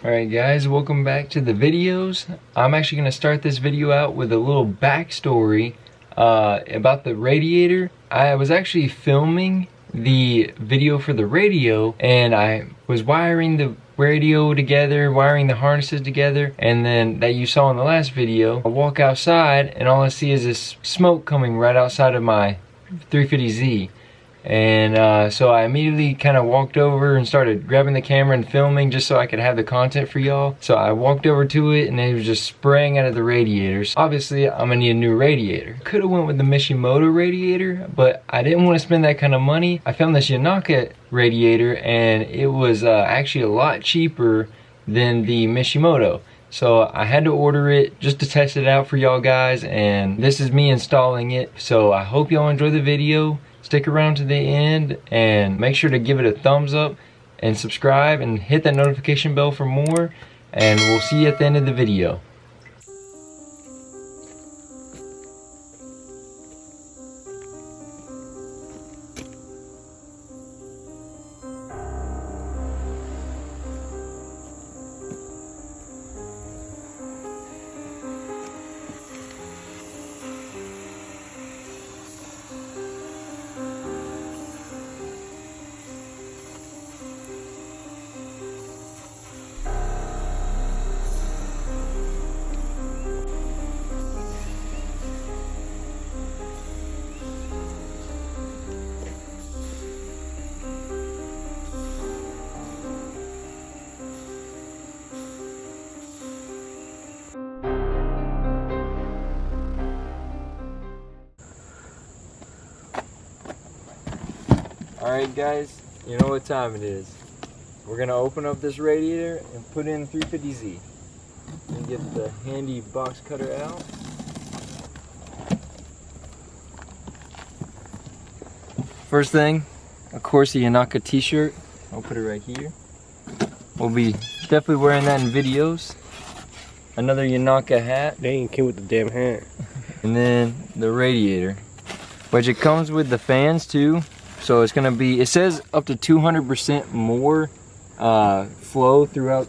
Alright guys, welcome back to the videos. I'm actually going to start this video out with a little backstory about the radiator. I was actually filming the video for the radio and I was wiring the radio together, wiring the harnesses together, and then that you saw in the last video, I walk outside and all I see is this smoke coming right outside of my 350Z. And so I immediately kind of walked over and started grabbing the camera and filming just so I could have the content for y'all. So I walked over to it and it was just spraying out of the radiators. Obviously I'm gonna need a new radiator. Could have went with the Misimoto radiator, but I didn't want to spend that kind of money. I found this Yonaka radiator and it was actually a lot cheaper than the Misimoto. So I had to order it just to test it out for y'all guys, and this is me installing it. So I hope y'all enjoy the video. Stick around to the end and make sure to give it a thumbs up and subscribe and hit that notification bell for more, and we'll see you at the end of the video. Alright guys, you know what time it is. We're gonna open up this radiator and put in 350Z. And get the handy box cutter out. First thing, of course, the Yonaka t-shirt. I'll put it right here. We'll be definitely wearing that in videos. Another Yonaka hat. Dang, came with the damn hat. And then the radiator, which it comes with the fans too. So it's gonna be, it says up to 200% more flow throughout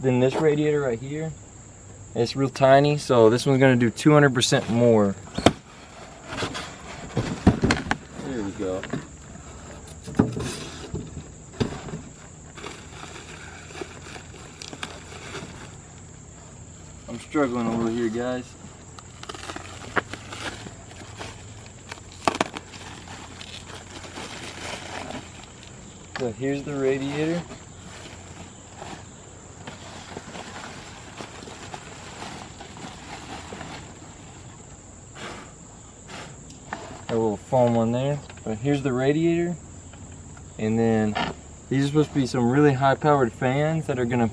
than this radiator right here. It's real tiny, so this one's gonna do 200% more. There we go. I'm struggling a little here, guys. So here's the radiator. A little foam on there. But here's the radiator. And then these are supposed to be some really high powered fans that are gonna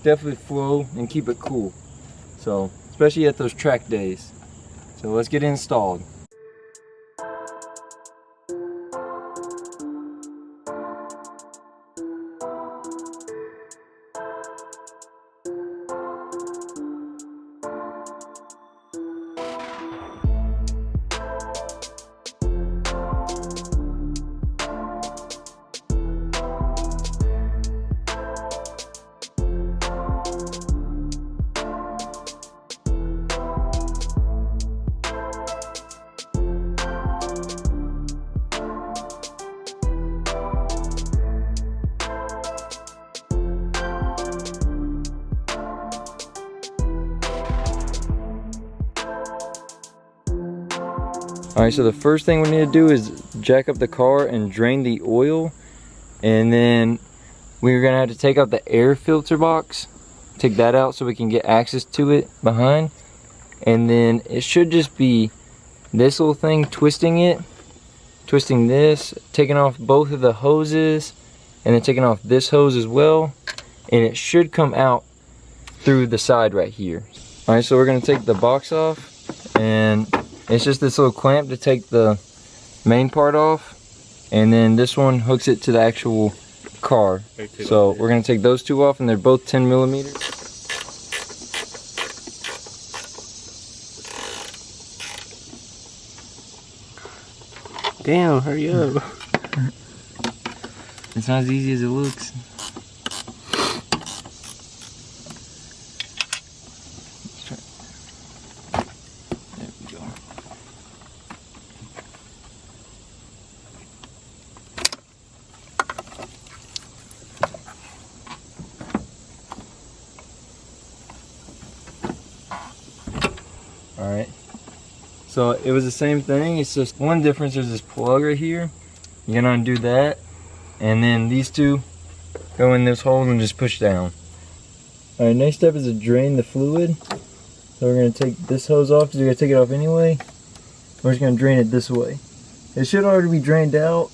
definitely flow and keep it cool. So, especially at those track days. So let's get it installed. Alright, so the first thing we need to do is jack up the car and drain the oil, and then we're going to have to take out the air filter box, take that out so we can get access to it behind, and then it should just be this little thing twisting this, taking off both of the hoses, and then taking off this hose as well, and it should come out through the side right here. Alright, so we're going to take the box off, and it's just this little clamp to take the main part off, and then this one hooks it to the actual car. So we're going to take those two off, and they're both 10 millimeters. Damn, hurry up. It's not as easy as it looks. Alright. So it was the same thing. It's just one difference. There's this plug right here. You're gonna undo that. And then these two go in those holes and just push down. Alright, next step is to drain the fluid. So we're going to take this hose off because you're going to take it off anyway. We're just going to drain it this way. It should already be drained out,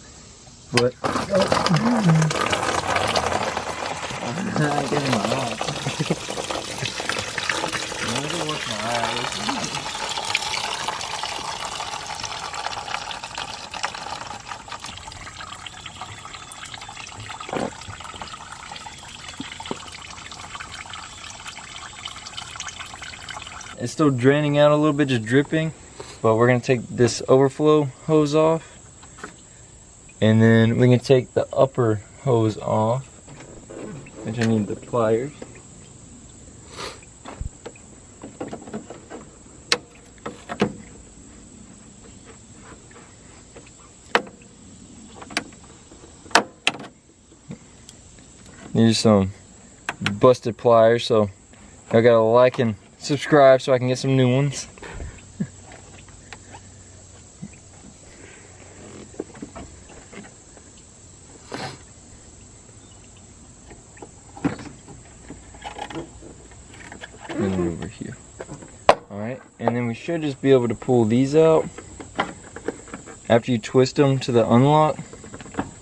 but... Oh. I get in my eye. I'm going to wash my eyes. It's still draining out a little bit, just dripping, but we're gonna take this overflow hose off, and then we can take the upper hose off, which I need the pliers. Here's some busted pliers, so I gotta like and subscribe so I can get some new ones. And then over here. Alright, and then we should just be able to pull these out after you twist them to the unlock.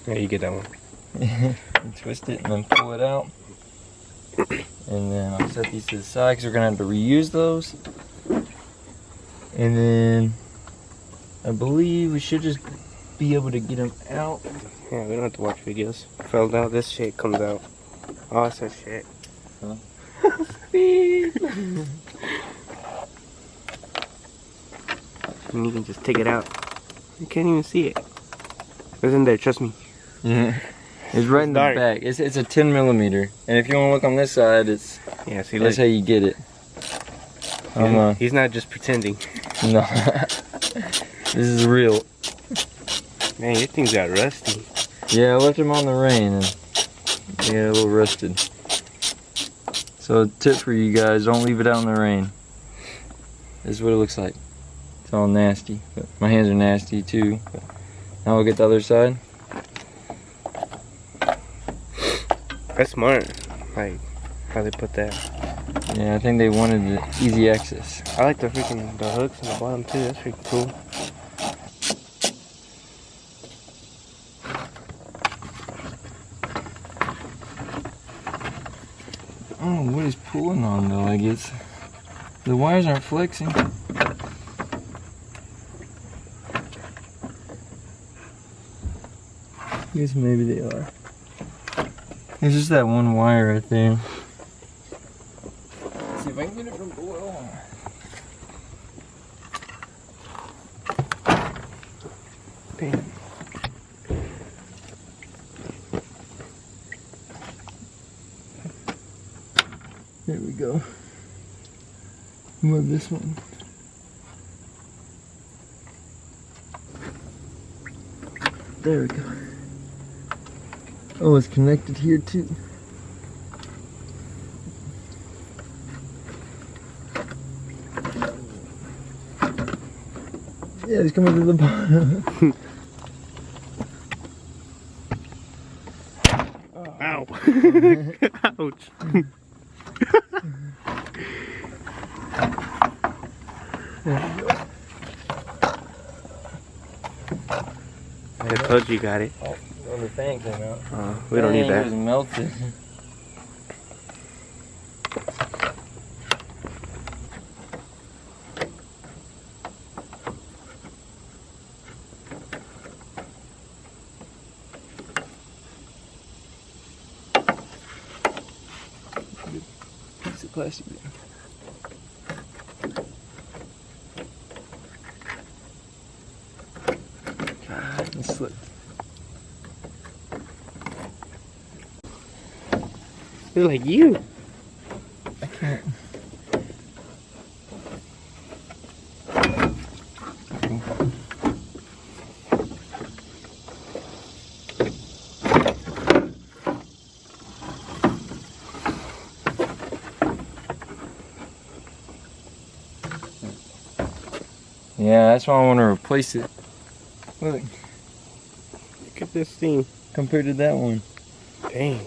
Yeah, you get that one. You twist it and then pull it out. And then I'll set these to the side because we're going to have to reuse those. And then I believe we should just be able to get them out. Yeah, we don't have to watch videos. Fell down, this shit comes out. Awesome shit. Huh? And you can just take it out. You can't even see it. It's in there, trust me. Yeah. It's right in the dark. back. It's a 10 millimeter. And if you want to look on this side, it's Yeah, see, that's look. how you get it. He's not just pretending. No. This is real. Man, your things got rusty. Yeah, I left them on the rain and they got a little rusted. So a tip for you guys, don't leave it out in the rain. This is what it looks like. It's all nasty. But my hands are nasty too. But now we'll get the other side. That's smart. Like, how they put that. Yeah, I think they wanted the easy access. I like the freaking the hooks on the bottom too. That's freaking cool. I don't know what he's pulling on though. Like the wires aren't flexing. I guess maybe they are. It's just that one wire right there. Let's see if I can get it from below. Damn. There we go. Move this one. There we go. Oh, it's connected here too. Yeah, it's coming to the bottom. Ow. Ouch. There we go. I told you got it. Oh, the fan came out. We don't need It that. was melted. Piece of plastic there. God, it slipped. They're like you. I can't. Yeah, that's why I want to replace it. Look. Look at this thing. Compared to that one. Dang.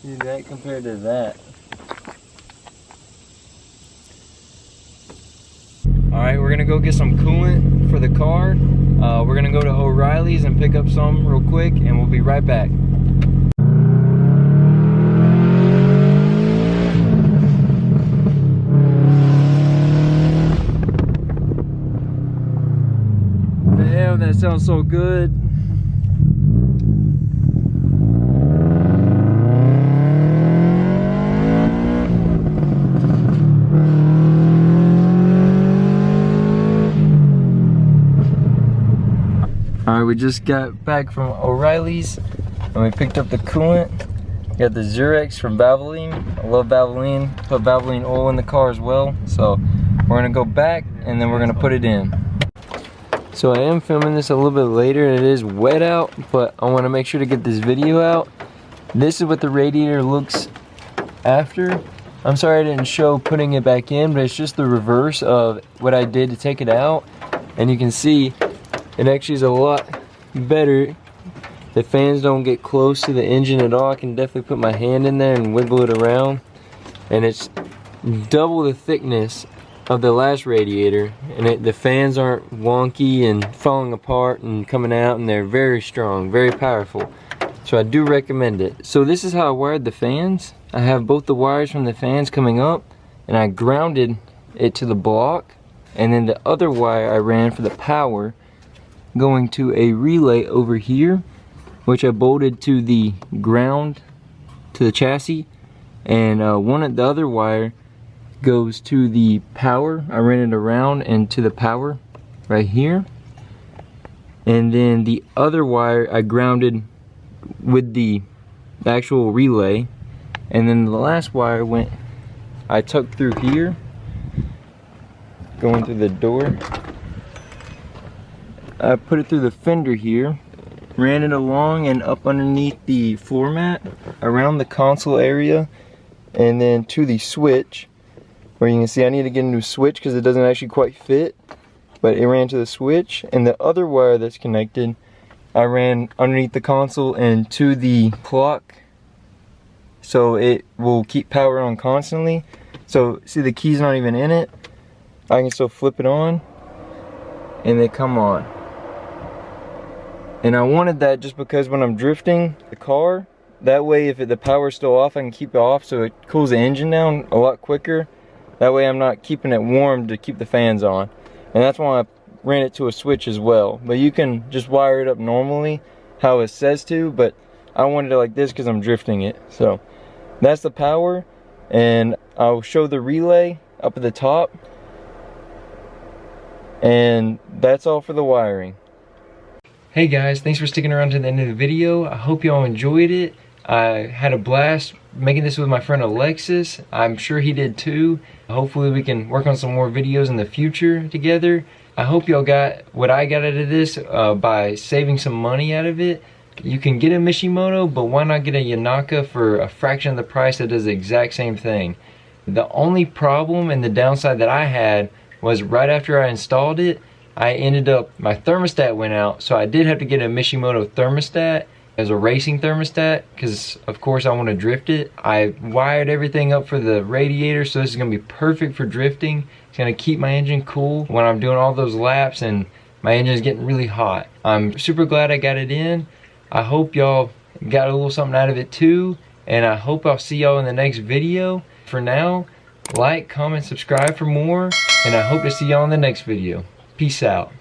See that compared to that. Alright, we're gonna go get some coolant for the car. We're gonna go to O'Reilly's and pick up some real quick, and we'll be right back. Damn, that sounds so good. Alright, we just got back from O'Reilly's and we picked up the coolant. Got the Zurex from Valvoline. I love Valvoline. Put Valvoline oil in the car as well. So we're gonna go back and then we're gonna put it in. So I am filming this a little bit later and it is wet out, but I want to make sure to get this video out. This is what the radiator looks after. I'm sorry I didn't show putting it back in, but it's just the reverse of what I did to take it out. And you can see it actually is a lot better. The fans don't get close to the engine at all. I can definitely put my hand in there and wiggle it around. And it's double the thickness of the last radiator. And the fans aren't wonky and falling apart and coming out, and they're very strong, very powerful. So I do recommend it. So this is how I wired the fans. I have both the wires from the fans coming up, and I grounded it to the block. And then the other wire I ran for the power going to a relay over here, which I bolted to the ground, to the chassis, and the other wire goes to the power. I ran it around and to the power right here, and then the other wire I grounded with the actual relay, and then the last wire I tucked through here, going through the door. I put it through the fender here, ran it along and up underneath the floor mat, around the console area, and then to the switch, where you can see I need to get a new switch because it doesn't actually quite fit, but it ran to the switch. And the other wire that's connected, I ran underneath the console and to the clock, so it will keep power on constantly. So see, the key's not even in it. I can still flip it on and they come on. And I wanted that just because when I'm drifting the car, that way if the power's still off, I can keep it off so it cools the engine down a lot quicker. That way I'm not keeping it warm to keep the fans on. And that's why I ran it to a switch as well. But you can just wire it up normally how it says to, but I wanted it like this because I'm drifting it. So that's the power, and I'll show the relay up at the top. And that's all for the wiring. Hey guys, thanks for sticking around to the end of the video. I hope y'all enjoyed it. I had a blast making this with my friend Alexis. I'm sure he did too. Hopefully we can work on some more videos in the future together. I hope y'all got what I got out of this by saving some money out of it. You can get a Misimoto, but why not get a Yonaka for a fraction of the price that does the exact same thing? The only problem and the downside that I had was right after I installed it, I ended up, my thermostat went out, so I did have to get a Misimoto thermostat as a racing thermostat, because of course I want to drift it. I wired everything up for the radiator, so this is going to be perfect for drifting. It's going to keep my engine cool when I'm doing all those laps and my engine is getting really hot. I'm super glad I got it in. I hope y'all got a little something out of it too, and I hope I'll see y'all in the next video. For now, like, comment, subscribe for more, and I hope to see y'all in the next video. Peace out.